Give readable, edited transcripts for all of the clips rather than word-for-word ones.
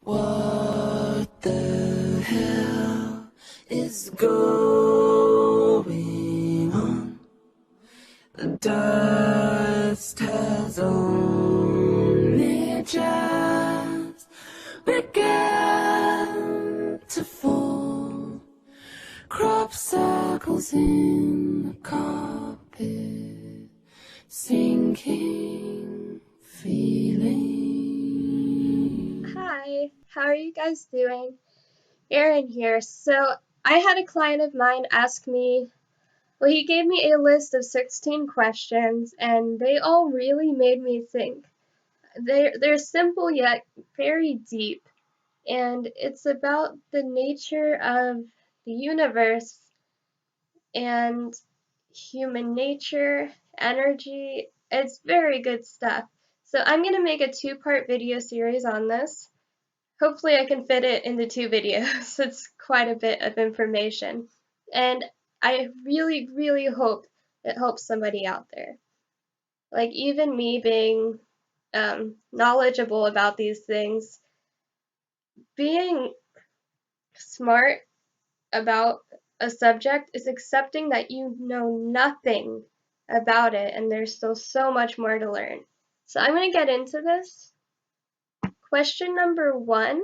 What the hell is going on? The dust has only just begun to fall. Crop circles in the carpet, sinking feeling. Hi, how are you guys doing? Erin here. So, I had a client of mine ask me, he gave me a list of 16 questions, and they all really made me think. They're simple yet very deep, and it's about the nature of the universe and human nature, energy. It's very good stuff. So, I'm going to make a two-part video series on this. Hopefully I can fit it into 2 videos. It's quite a bit of information. And I really, really hope it helps somebody out there. Like even me being knowledgeable about these things, being smart about a subject is accepting that you know nothing about it and there's still so much more to learn. So I'm going to get into this. Question number 1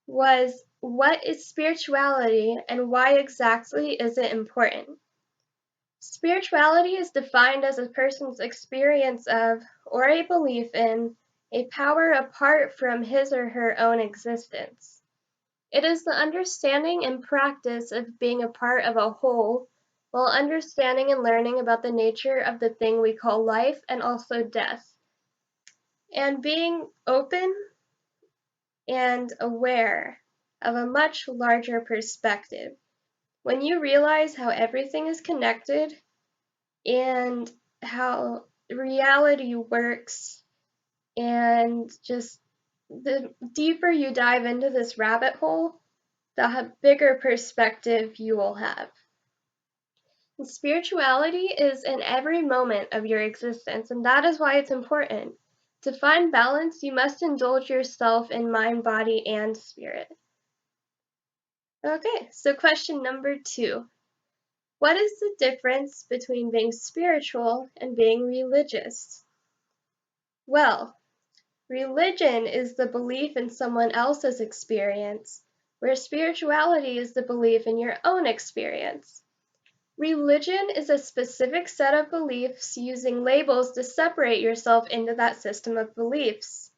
was, what is spirituality and why exactly is it important? Spirituality is defined as a person's experience of, or a belief in, a power apart from his or her own existence. It is the understanding and practice of being a part of a whole, while understanding and learning about the nature of the thing we call life and also death, and being open and aware of a much larger perspective. When you realize how everything is connected and how reality works, and just the deeper you dive into this rabbit hole, the bigger perspective you will have. And spirituality is in every moment of your existence, and that is why it's important. To find balance, you must indulge yourself in mind, body, and spirit. Okay, so question number 2. What is the difference between being spiritual and being religious? Well, religion is the belief in someone else's experience, where spirituality is the belief in your own experience. Religion is a specific set of beliefs using labels to separate yourself into that system of beliefs,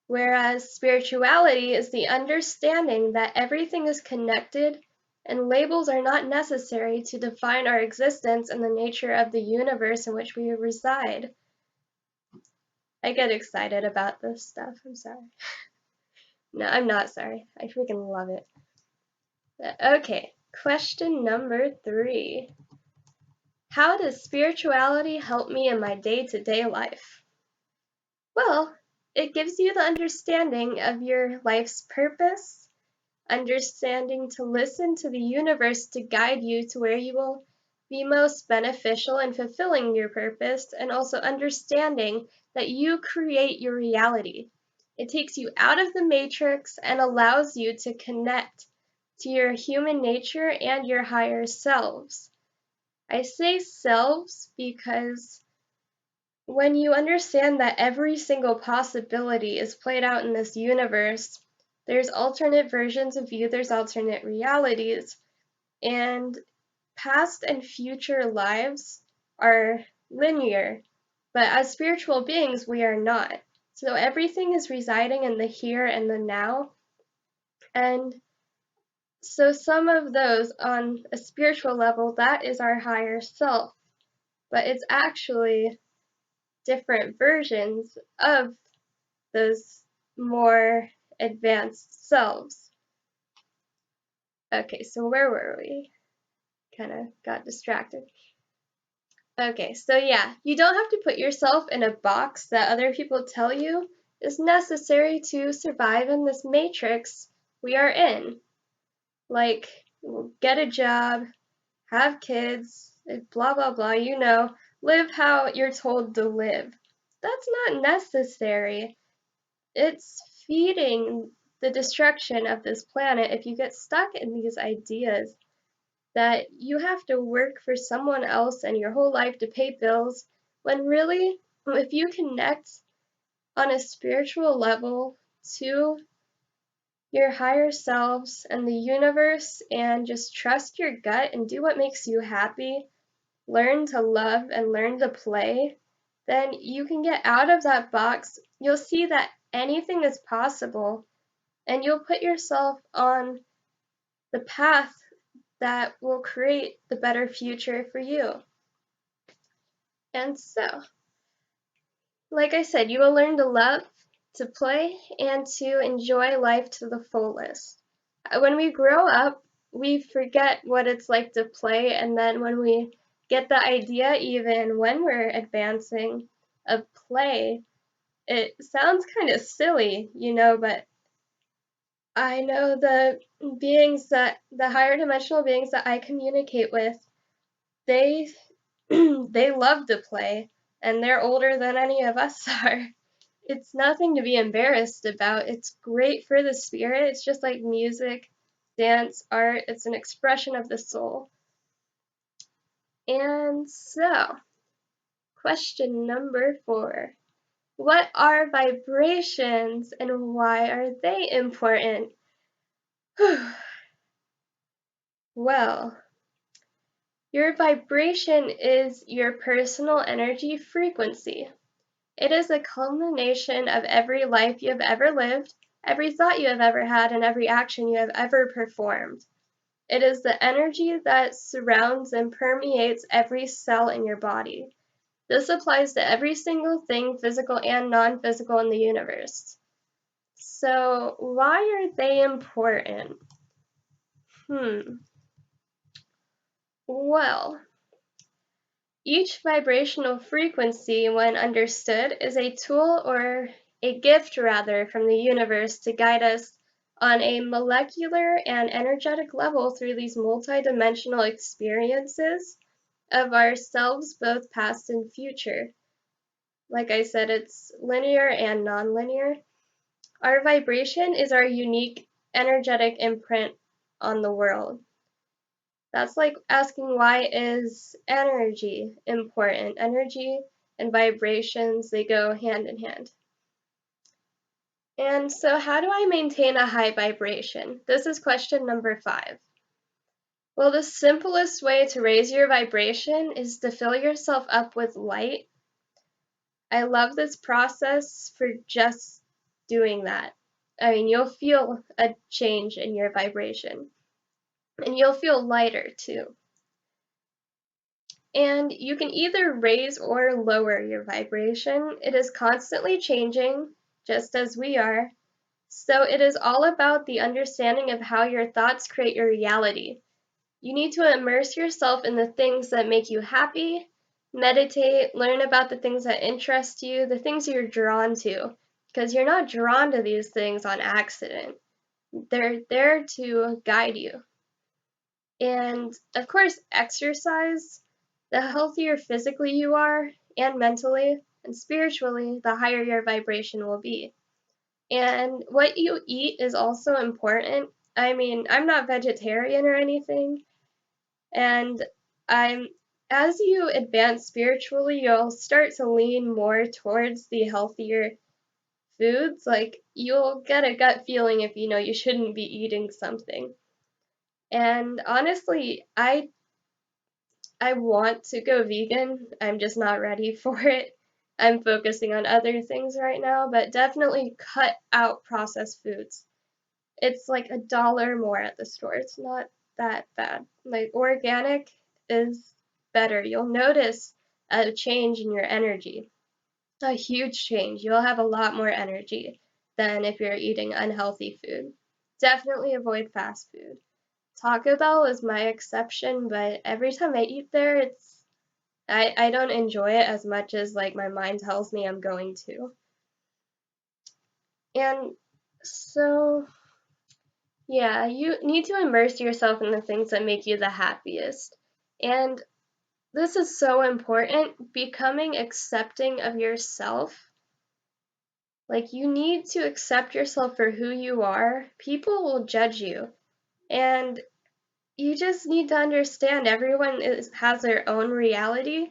whereas spirituality is the understanding that everything is connected and labels are not necessary to define our existence and the nature of the universe in which we reside. I get excited about this stuff. I'm sorry. No, I'm not sorry. I freaking love it. Okay, question number 3. How does spirituality help me in my day-to-day life? Well, it gives you the understanding of your life's purpose, understanding to listen to the universe to guide you to where you will be most beneficial in fulfilling your purpose, and also understanding that you create your reality. It takes you out of the matrix and allows you to connect to your human nature and your higher selves. I say selves because when you understand that every single possibility is played out in this universe, there's alternate versions of you, there's alternate realities, and past and future lives are linear, but as spiritual beings, we are not. So everything is residing in the here and the now, and so some of those on a spiritual level, that is our higher self, but it's actually different versions of those more advanced selves. Okay, so where were we? Kind of got distracted. Okay, so yeah, you don't have to put yourself in a box that other people tell you is necessary to survive in this matrix we are in. Like, get a job, have kids, blah blah blah, live how you're told to live. That's not necessary. It's feeding the destruction of this planet if you get stuck in these ideas that you have to work for someone else and your whole life to pay bills, when really, if you connect on a spiritual level to your higher selves and the universe and just trust your gut and do what makes you happy, learn to love and learn to play, then you can get out of that box. You'll see that anything is possible and you'll put yourself on the path that will create the better future for you. And so, like I said, you will learn to love, to play, and to enjoy life to the fullest. When we grow up, we forget what it's like to play, and then when we get the idea, even when we're advancing, of play, it sounds kind of silly, but I know the higher dimensional beings that I communicate with, they they love to play, and they're older than any of us are. It's nothing to be embarrassed about. It's great for the spirit. It's just like music, dance, art. It's an expression of the soul. And so, question number 4. What are vibrations and why are they important? Well, your vibration is your personal energy frequency. It is a culmination of every life you have ever lived, every thought you have ever had, and every action you have ever performed. It is the energy that surrounds and permeates every cell in your body. This applies to every single thing, physical and non-physical, in the universe. So, why are they important? Well, each vibrational frequency, when understood, is a tool or a gift rather from the universe to guide us on a molecular and energetic level through these multidimensional experiences of ourselves, both past and future. Like I said, it's linear and nonlinear. Our vibration is our unique energetic imprint on the world. That's like asking, why is energy important? Energy and vibrations, they go hand in hand. And so how do I maintain a high vibration? This is question number 5. Well, the simplest way to raise your vibration is to fill yourself up with light. I love this process for just doing that. I mean, you'll feel a change in your vibration, and you'll feel lighter too. And you can either raise or lower your vibration. It is constantly changing, just as we are. So it is all about the understanding of how your thoughts create your reality. You need to immerse yourself in the things that make you happy, meditate, learn about the things that interest you, the things you're drawn to, because you're not drawn to these things on accident. They're there to guide you. And of course, exercise. The healthier physically you are, and mentally, and spiritually, the higher your vibration will be. And what you eat is also important. I mean, I'm not vegetarian or anything, and as you advance spiritually, you'll start to lean more towards the healthier foods. Like, you'll get a gut feeling if you know you shouldn't be eating something. And honestly, I want to go vegan. I'm just not ready for it. I'm focusing on other things right now, but definitely cut out processed foods. It's like $1 more at the store. It's not that bad. Like, organic is better. You'll notice a change in your energy, a huge change. You'll have a lot more energy than if you're eating unhealthy food. Definitely avoid fast food. Taco Bell is my exception, but every time I eat there, I don't enjoy it as much as like my mind tells me I'm going to. And so, yeah, you need to immerse yourself in the things that make you the happiest. And this is so important, becoming accepting of yourself. Like, you need to accept yourself for who you are. People will judge you, and you just need to understand everyone has their own reality,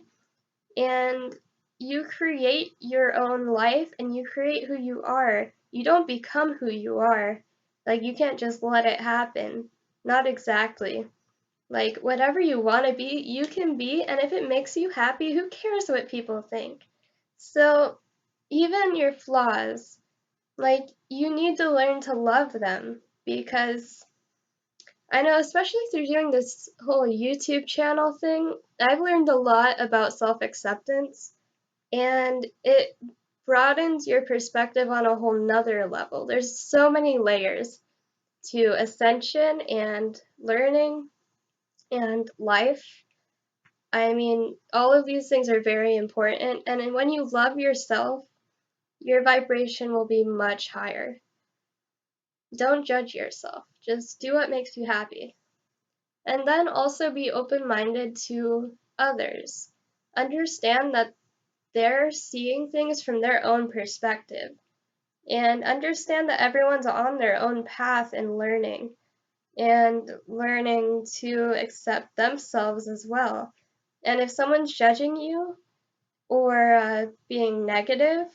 and you create your own life and you create who you are. You don't become who you are. Like, you can't just let it happen. Not exactly. Like, whatever you want to be, you can be, and if it makes you happy, who cares what people think? So, even your flaws, like, you need to learn to love them, because I know, especially through doing this whole YouTube channel thing, I've learned a lot about self-acceptance, and it broadens your perspective on a whole nother level. There's so many layers to ascension and learning and life. I mean, all of these things are very important, and when you love yourself, your vibration will be much higher. Don't judge yourself. Just do what makes you happy. And then also be open-minded to others. Understand that they're seeing things from their own perspective. And understand that everyone's on their own path in learning, and learning to accept themselves as well. And if someone's judging you or being negative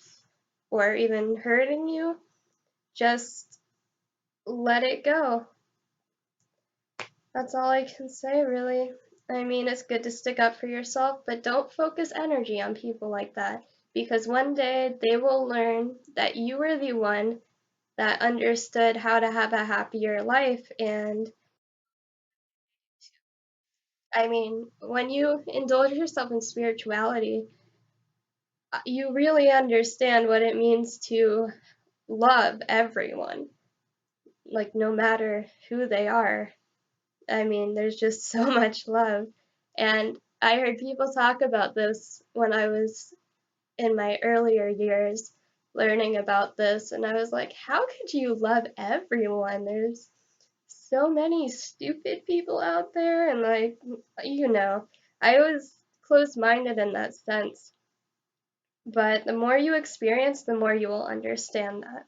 or even hurting you, just let it go. That's all I can say, really. I mean, it's good to stick up for yourself, but don't focus energy on people like that, because one day they will learn that you were the one that understood how to have a happier life. And I mean, when you indulge yourself in spirituality, you really understand what it means to love everyone, like, no matter who they are. I mean, there's just so much love. And I heard people talk about this when I was in my earlier years learning about this, and I was like, how could you love everyone? There's so many stupid people out there, and, like, I was closed-minded in that sense. But the more you experience, the more you will understand that.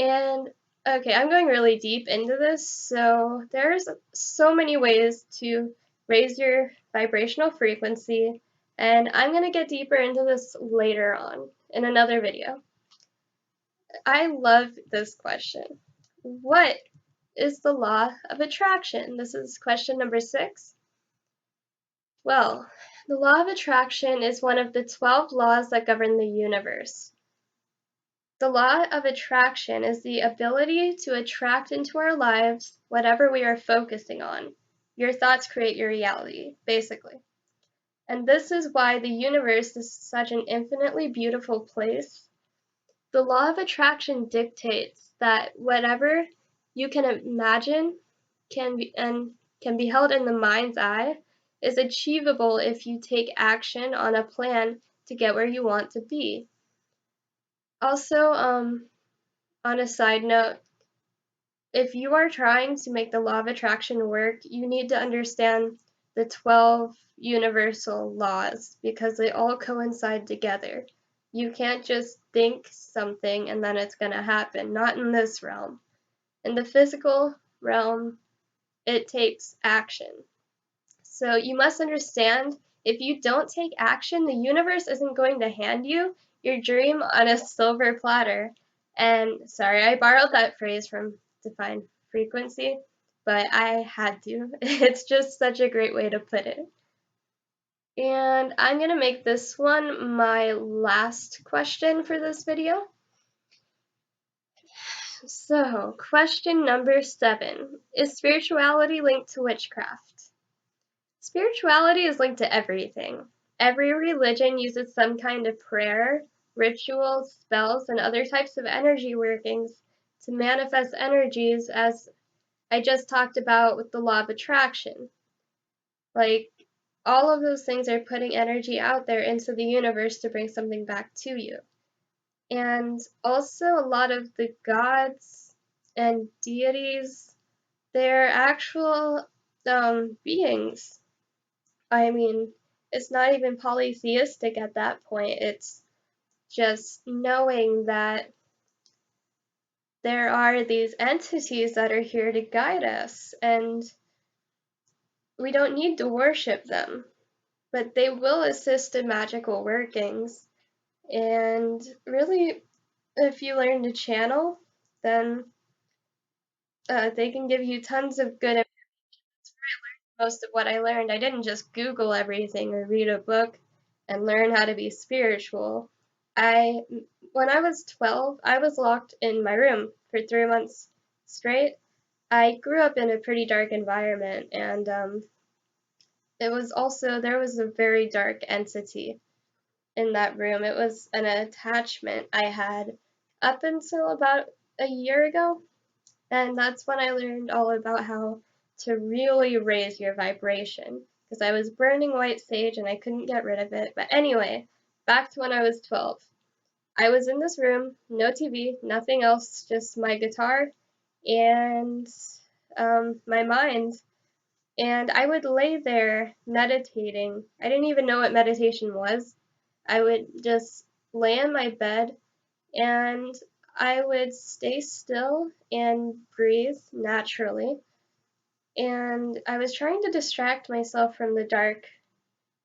And okay, I'm going really deep into this, so there's so many ways to raise your vibrational frequency, and I'm going to get deeper into this later on in another video. I love this question. What is the law of attraction? This is question number 6. Well, the law of attraction is one of the 12 laws that govern the universe. The law of attraction is the ability to attract into our lives whatever we are focusing on. Your thoughts create your reality, basically. And this is why the universe is such an infinitely beautiful place. The law of attraction dictates that whatever you can imagine can be held in the mind's eye is achievable if you take action on a plan to get where you want to be. Also, on a side note, if you are trying to make the law of attraction work, you need to understand the 12 universal laws, because they all coincide together. You can't just think something and then it's going to happen. Not in this realm. In the physical realm, it takes action. So you must understand, if you don't take action, the universe isn't going to hand you your dream on a silver platter. And sorry, I borrowed that phrase from Define Frequency, but I had to. It's just such a great way to put it. And I'm going to make this one my last question for this video. So, question number 7. Is spirituality linked to witchcraft? Spirituality is linked to everything. Every religion uses some kind of prayer, rituals, spells, and other types of energy workings to manifest energies, as I just talked about with the law of attraction. Like, all of those things are putting energy out there into the universe to bring something back to you. And also, a lot of the gods and deities, they're actual beings. I mean, it's not even polytheistic at that point. It's just knowing that there are these entities that are here to guide us, and we don't need to worship them, but they will assist in magical workings. And really, if you learn to channel, then they can give you tons of good. Most of what I learned, I didn't just Google everything or read a book and learn how to be spiritual. I, when I was 12, I was locked in my room for 3 months straight. I grew up in a pretty dark environment, and it was also, there was a very dark entity in that room. It was an attachment I had up until about a year ago, and that's when I learned all about how to really raise your vibration, because I was burning white sage and I couldn't get rid of it. But anyway, back to when I was 12. I was in this room, no TV, nothing else, just my guitar and my mind. And I would lay there meditating. I didn't even know what meditation was. I would just lay in my bed and I would stay still and breathe naturally. And I was trying to distract myself from the dark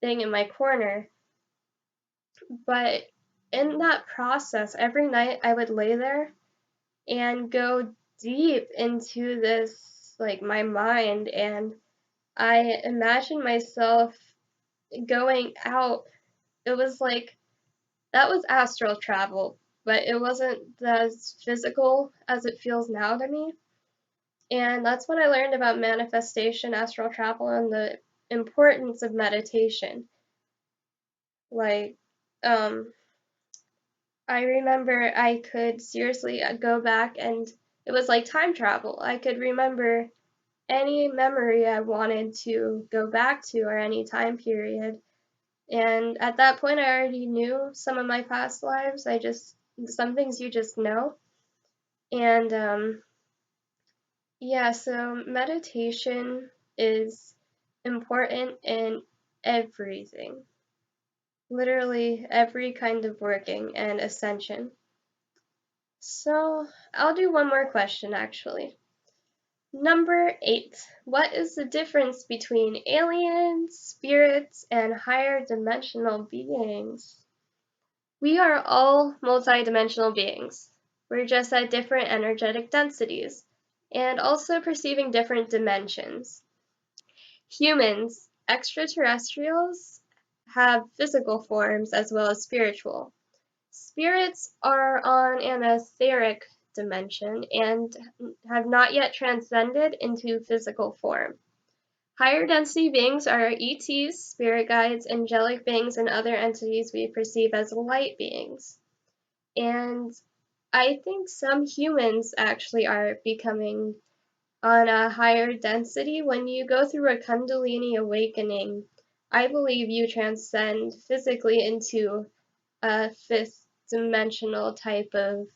thing in my corner. But in that process, every night I would lay there and go deep into this, like my mind, and I imagined myself going out. It was like, that was astral travel, but it wasn't as physical as it feels now to me. And that's when I learned about manifestation, astral travel, and the importance of meditation. Like, um, I remember I could seriously go back, and it was like time travel. I could remember any memory I wanted to go back to or any time period. And at that point, I already knew some of my past lives. Some things you just know. And yeah, so meditation is important in everything, literally every kind of working and ascension. So I'll do one more question actually. Number 8. What is the difference between aliens, spirits, and higher dimensional beings? We are all multidimensional beings. We're just at different energetic densities and also perceiving different dimensions. Humans, extraterrestrials, have physical forms as well as spiritual. Spirits are on an etheric dimension and have not yet transcended into physical form. Higher density beings are ETs, spirit guides, angelic beings, and other entities we perceive as light beings. And I think some humans actually are becoming on a higher density. When you go through a Kundalini awakening, I believe you transcend physically into a fifth dimensional type of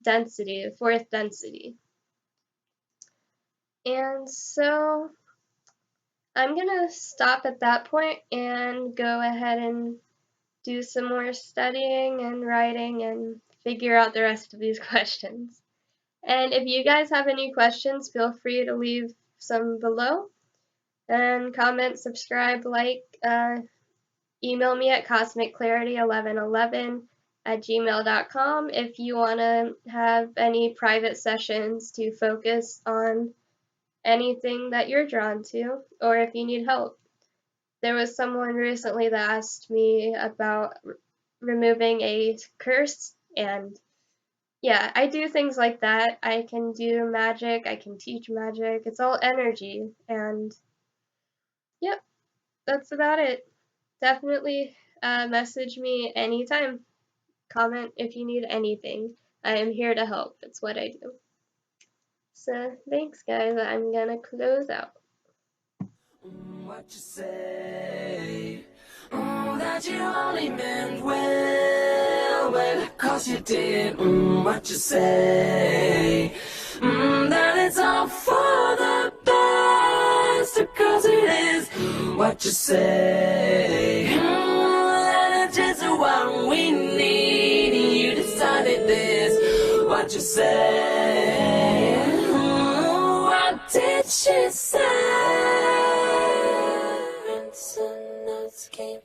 density, the fourth density. And so I'm gonna stop at that point and go ahead and do some more studying and writing and figure out the rest of these questions. And if you guys have any questions, feel free to leave some below and comment, subscribe, like, email me at cosmicclarity1111@gmail.com if you want to have any private sessions to focus on anything that you're drawn to, or if you need help. There was someone recently that asked me about removing a curse, and yeah, I do things like that. I can do magic, I can teach magic, it's all energy, and yep, that's about it. Definitely message me anytime. Comment if you need anything. I am here to help. It's what I do. So thanks guys. I'm gonna close out. What you say? That you only meant well, well, 'cause you did. What you say? That it's all for the best, 'cause it is. What you say? That it's just what we need. what you say? What did she say? Rinse and notes keep